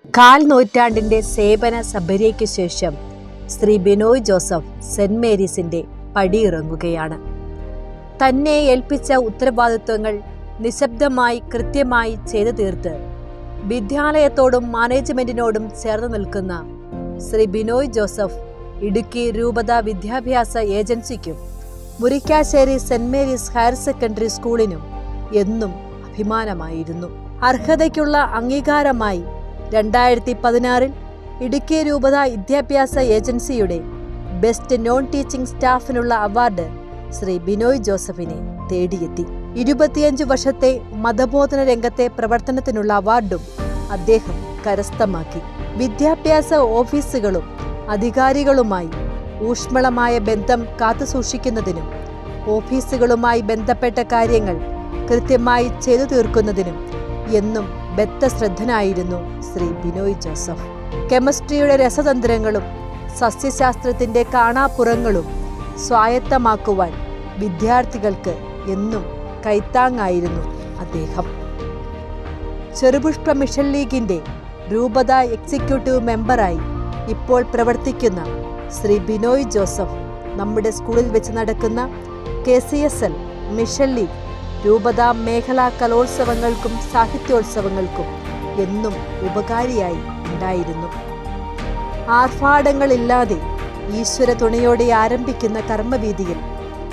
കാൽ നൂറ്റാണ്ടിന്റെ സേവന സബര്യയ്ക്ക് ശേഷം ശ്രീ ബിനോയ് ജോസഫ് സെന്റ് മേരീസിന്റെ പടിയിറങ്ങുകയാണ്. തന്നെ ഏൽപ്പിച്ച ഉത്തരവാദിത്വങ്ങൾ നിശബ്ദമായി കൃത്യമായി ചെയ്തു തീർത്ത് വിദ്യാലയത്തോടും മാനേജ്മെന്റിനോടും ചേർന്ന് നിൽക്കുന്ന ശ്രീ ബിനോയ് ജോസഫ് ഇടുക്കി രൂപത വിദ്യാഭ്യാസ ഏജൻസിക്കും Murickassery saint Mary's higher secondary സ്കൂളിനും എന്നും അഭിമാനമായിരുന്നു. അർഹതയ്ക്കുള്ള അംഗീകാരമായി 2016 ഇടുക്കി രൂപത വിദ്യാഭ്യാസ ഏജൻസിയുടെ ബെസ്റ്റ് നോൺ ടീച്ചിംഗ് സ്റ്റാഫിനുള്ള അവാർഡ് ശ്രീ ബിനോയ് ജോസഫിനെ തേടിയെത്തി. 25 വർഷത്തെ മതബോധന രംഗത്തെ പ്രവർത്തനത്തിനുള്ള അവാർഡും അദ്ദേഹം കരസ്ഥമാക്കി. വിദ്യാഭ്യാസ ഓഫീസുകളും അധികാരികളുമായി ഊഷ്മളമായ ബന്ധം കാത്തുസൂക്ഷിക്കുന്നതിനും ഓഫീസുകളുമായി ബന്ധപ്പെട്ട കാര്യങ്ങൾ കൃത്യമായി ചെയ്തു തീർക്കുന്നതിനും എന്നും ബദ്ധശ്രദ്ധനായിരുന്നു ശ്രീ ബിനോയ് ജോസഫ്. കെമിസ്ട്രിയുടെ രസതന്ത്രങ്ങളും സസ്യശാസ്ത്രത്തിന്റെ കാണാപ്പുറങ്ങളും സ്വായത്തമാക്കുവാൻ വിദ്യാർത്ഥികൾക്ക് എന്നും കൈത്താങ്ങായിരുന്നു അദ്ദേഹം. ചെറുപുഷ്പ മിഷൻ ലീഗിന്റെ രൂപത എക്സിക്യൂട്ടീവ് മെമ്പറായി ഇപ്പോൾ പ്രവർത്തിക്കുന്ന ശ്രീ ബിനോയ് ജോസഫ് നമ്മുടെ സ്കൂളിൽ വെച്ച് നടക്കുന്ന KCSL മിഷൻ ലീഗ് രൂപത മേഖലാ കലോത്സവങ്ങൾക്കും സാഹിത്യോത്സവങ്ങൾക്കും എന്നും ഉപകാരിയായി ഉണ്ടായിരുന്നു. ആർഭാടങ്ങളില്ലാതെ ഈശ്വര തുണയോടെ ആരംഭിക്കുന്ന കർമ്മവീതിയിൽ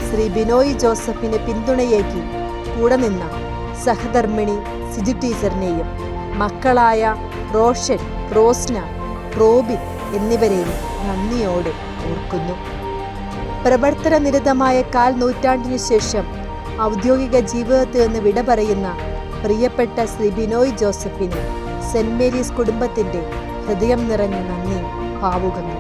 ശ്രീ ബിനോയ് ജോസഫിന് പിന്തുണയേകി കൂടെ നിന്ന സഹധർമ്മിണി സിജു ടീച്ചറിനെയും മക്കളായ റോഷൻ, റോസ്ന, റോബിൻ എന്നിവരെയും നന്ദിയോടെ ഓർക്കുന്നു. പ്രവർത്തന നിരതമായ കാൽ നൂറ്റാണ്ടിനു ശേഷം ഔദ്യോഗിക ജീവിതത്തിൽ നിന്ന് വിട പറയുന്ന പ്രിയപ്പെട്ട ശ്രീ ബിനോയ് ജോസഫിന് സെന്റ് മേരീസ് കുടുംബത്തിന്റെ ഹൃദയം നിറഞ്ഞ നന്ദി ഭാവുകങ്ങൾ.